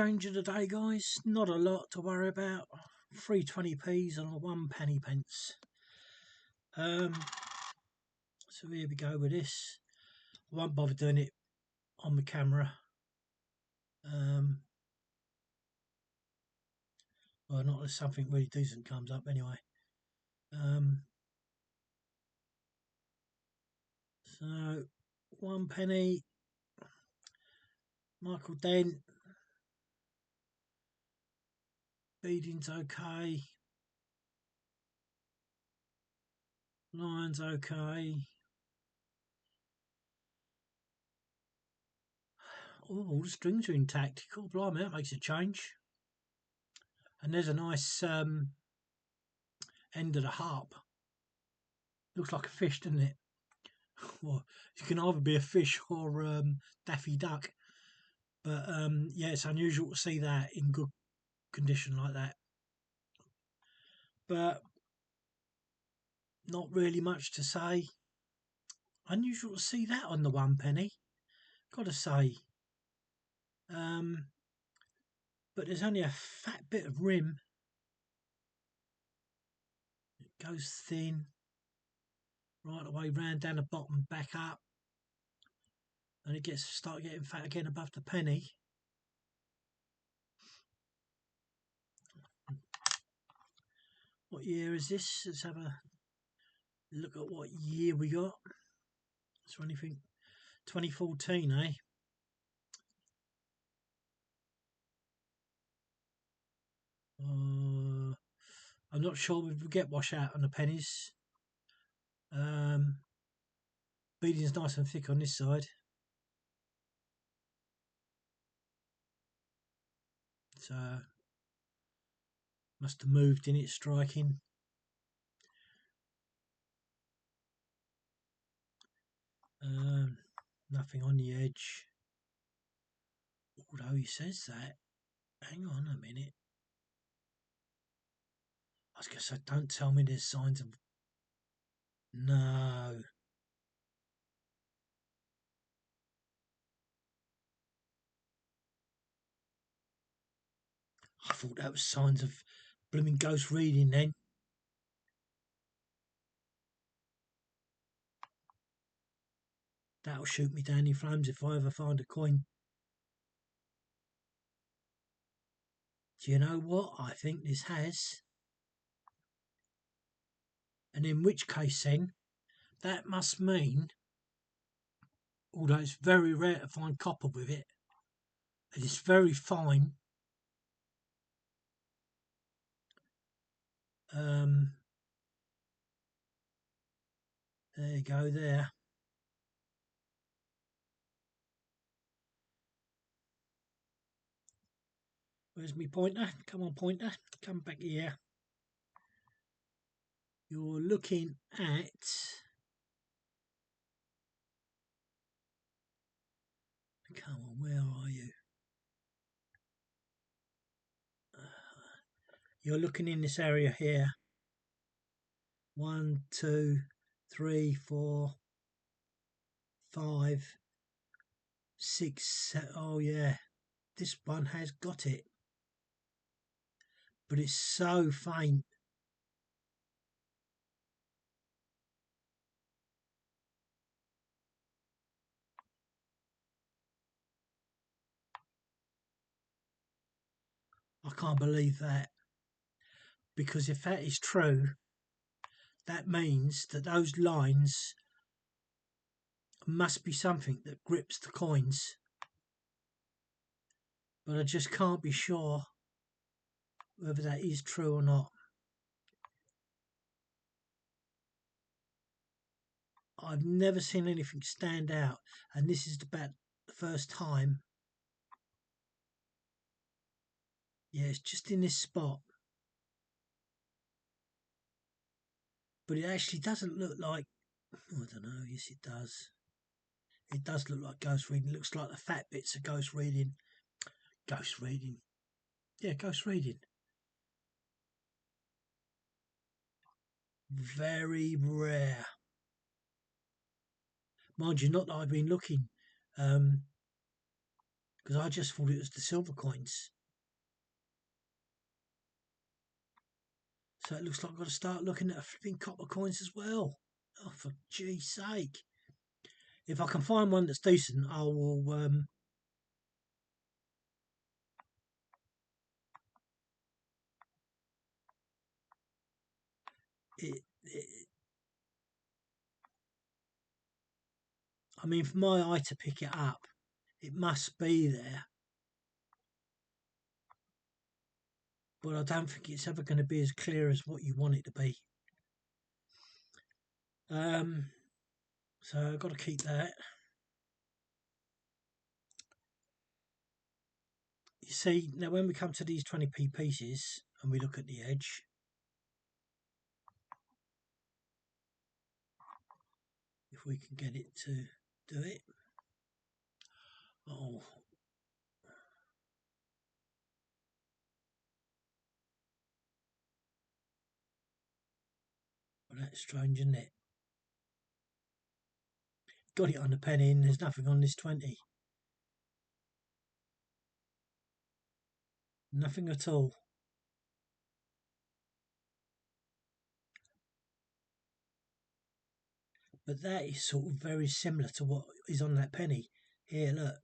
exchange of the day, guys. Not a lot to worry about. 3 20p's and a 1 penny pence. So here we go with this. I won't bother doing it on the camera. Well, not if something really decent comes up anyway. So 1 penny. Michael Dent. Beading's okay. Lion's okay. Oh, all the strings are intact. Cool, blimey, that makes a change. And there's a nice end of the harp. Looks like a fish, doesn't it? Well, it can either be a fish or Daffy Duck. But yeah, it's unusual to see that in good condition like that. But not really much to say. Unusual to see that on the 1 penny. Gotta say. But there's only a fat bit of rim. It goes thin. Right away round down the bottom, back up. And it start getting fat again above the penny. What year is this? Let's have a look at what year we got. Is there anything? 2014, eh? I'm not sure we get wash out on the pennies. Beading's nice and thick on this side. So must have moved in its striking. Nothing on the edge. Although he says that. Hang on a minute. I was going to say, don't tell me there's signs of... No. I thought that was signs of blooming ghost reading then. That'll shoot me down in flames if I ever find a coin. Do you know what I think this has? And in which case then, that must mean, although it's very rare to find copper with it, and it's very fine, there you go there. Where's my pointer? Come on, pointer. Come back here. You're looking at... Come on, where are you? You're looking in this area here. 1, 2, 3, 4, 5, 6, 7. Oh yeah, this one has got it. But it's so faint. I can't believe that. Because if that is true, that means that those lines must be something that grips the coins. But I just can't be sure whether that is true or not. I've never seen anything stand out, and this is about the first time. Yeah, it's just in this spot. But it actually doesn't look like... I don't know, yes it does. It does look like ghost reading. It looks like the fat bits are ghost reading. Ghost reading. Yeah, ghost reading. Very rare. Mind you, not that I've been looking, because because I just thought it was the silver coins. So it looks like I've got to start looking at flipping copper coins as well. Oh, for G's sake. If I can find one that's decent, I will... I mean, for my eye to pick it up, it must be there. But I don't think it's ever going to be as clear as what you want it to be. So I've got to keep that. You see, now when we come to these 20p pieces and we look at the edge, if we can get it to do it. Oh. Well, that's strange, isn't it? Got it on the penny and there's nothing on this 20. Nothing at all. But that is sort of very similar to what is on that penny. Here, look.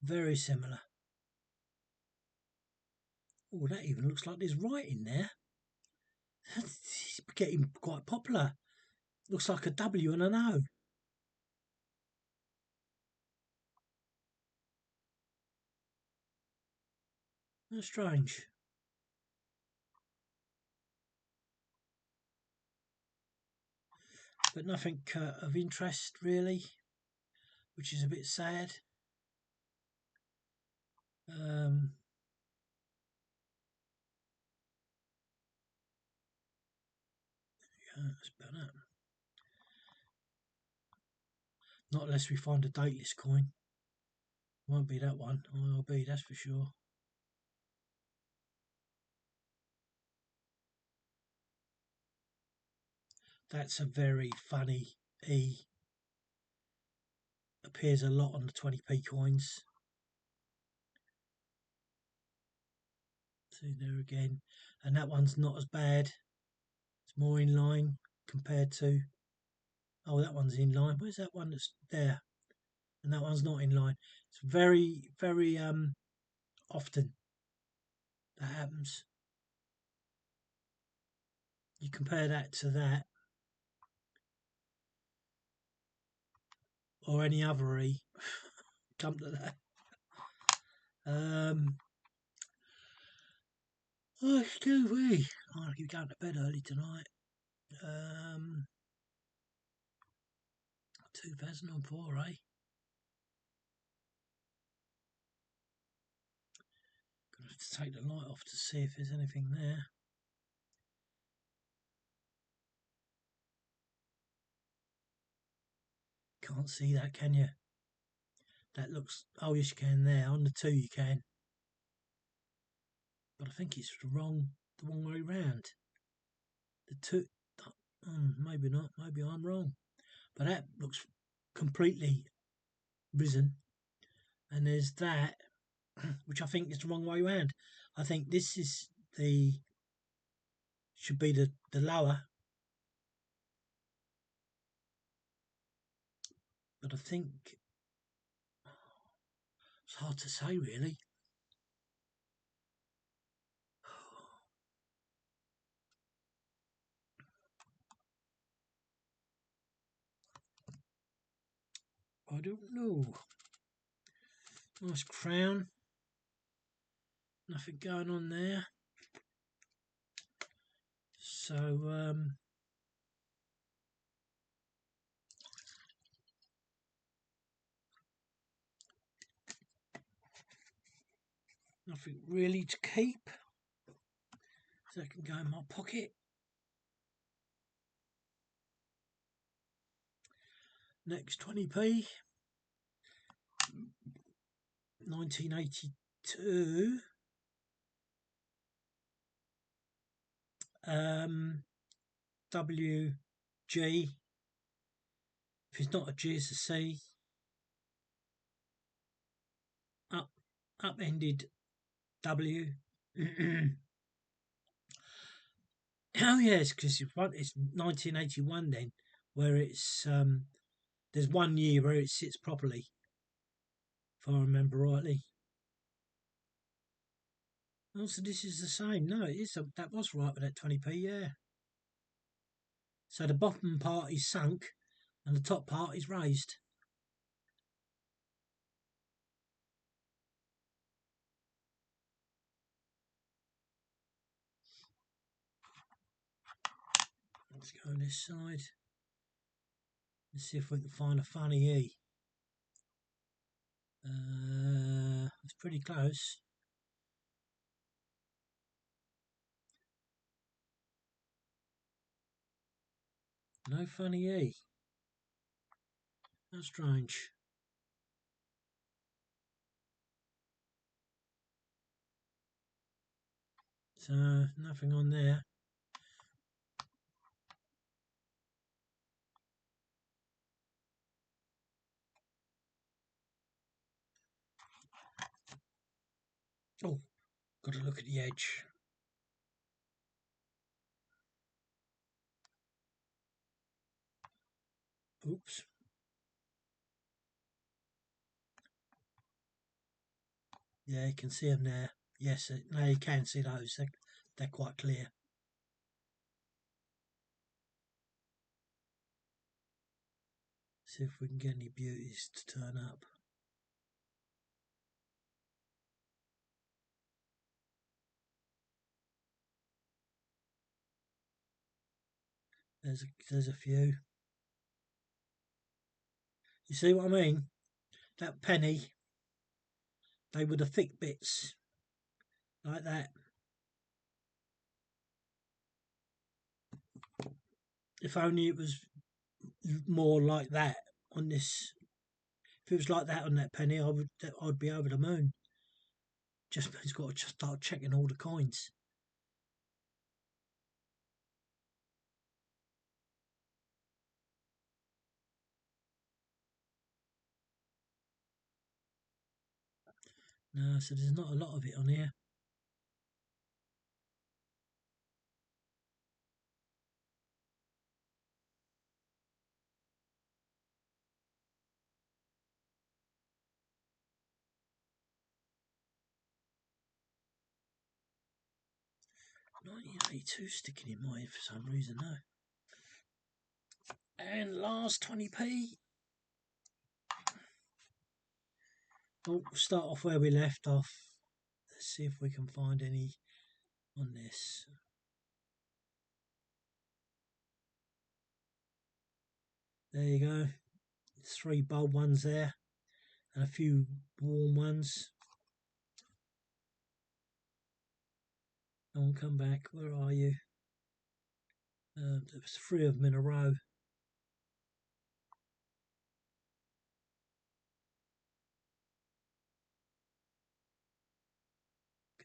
Very similar. Oh, that even looks like there's writing there. It's getting quite popular. Looks like a W and an O. That's strange. But nothing of interest really, which is a bit sad. Yeah, that's better. Not unless we find a dateless coin. Won't be that one. IRB, that's for sure. That's a very funny E. Appears a lot on the 20p coins. See there again. And that one's not as bad. It's more in line compared to... Oh, that one's in line. Where's that one that's there? And that one's not in line. It's very, very often that happens. You compare that to that, or any other E. Come to that. Oh, excuse me. I'll be going to bed early tonight. 2004, eh? Gonna have to take the light off to see if there's anything there. Can't see that, can you? That looks... Oh, yes, you can there. On the 2 you can. But I think it's the wrong way round. The 2... maybe not. Maybe I'm wrong. But that looks completely risen. And there's that, which I think is the wrong way round. I think this is should be the lower. But I think it's hard to say really. I don't know. Nice crown. Nothing going on there. So nothing really to keep. So that can go in my pocket. Next 20p. 1982. WG If it's not a G, it's a C. Upended W. Oh yes, because it's 1981 then, where it's there's 1 year where it sits properly, if I remember rightly. Also, this is the same. No, it is. That was right with that 20p. Yeah. So the bottom part is sunk, and the top part is raised. Let's go on this side. Let's see if we can find a funny E. It's pretty close. No funny E. That's strange. So nothing on there. Oh, got to look at the edge. Oops. Yeah, you can see them there. Yes, now you can see those. They're quite clear. See if we can get any beauties to turn up. There's a few. You see what I mean? That penny, they were the thick bits, like that. If only it was more like that on this. If it was like that on that penny, I'd be over the moon. Just he's got to just start checking all the coins. No, so there's not a lot of it on here. £19.82 sticking in my head for some reason, no. And last 20p. Oh, we'll start off where we left off. Let's see if we can find any on this. There you go. 3 bold ones there and a few warm ones. Come on, come back. Where are you? There was 3 of them in a row.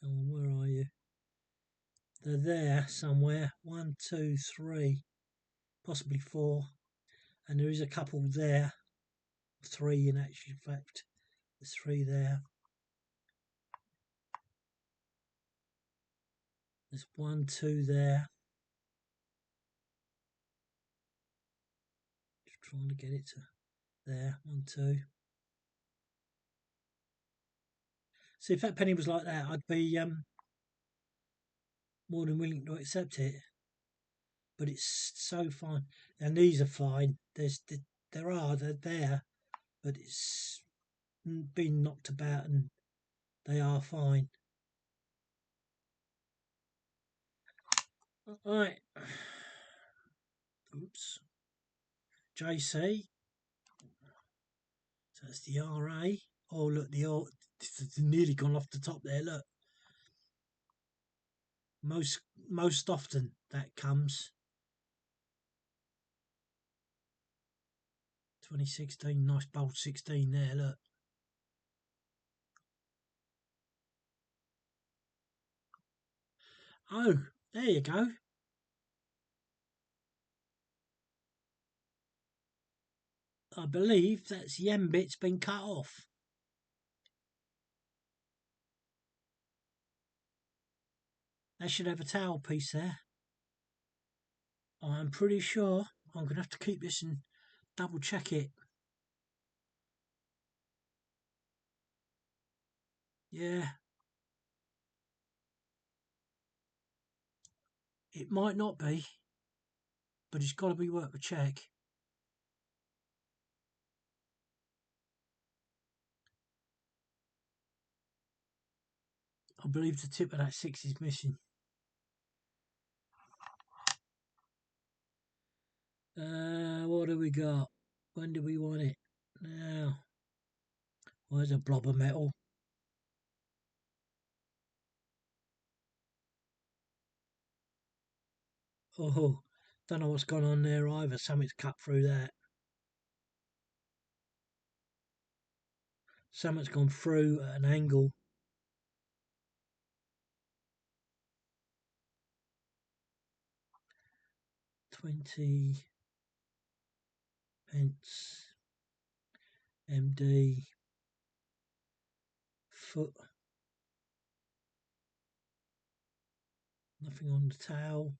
Come on, where are you? They're there somewhere. 1, 2, 3, possibly 4. And there is a couple there. 3 in actual fact. There's 3 there. There's 1, 2 there. Just trying to get it to there. 1, 2. See, if that penny was like that, I'd be more than willing to accept it. But it's so fine, and these are fine. They're there, but it's been knocked about, and they are fine. Right. Oops. JC. So that's the RA. Oh look, it's nearly gone off the top there. Look. Most often that comes. 2016, nice bold 16 there, look. Oh, there you go. I believe that's the end bit's been cut off. That should have a towel piece there. I'm pretty sure I'm going to have to keep this and double check it. Yeah. It might not be, but it's got to be worth a check. I believe the tip of that 6 is missing. What do we got? When do we want it? Now. Where's a blob of metal? Oh, don't know what's gone on there either. Something's cut through that. Something's gone through at an angle. £20 MD foot. Nothing on the towel.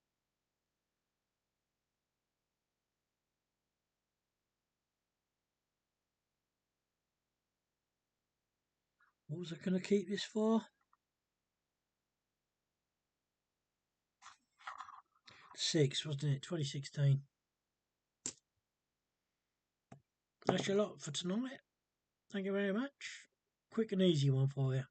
What was I going to keep this for? 6, wasn't it? 2016. That's your lot for tonight. Thank you very much. Quick and easy one for you.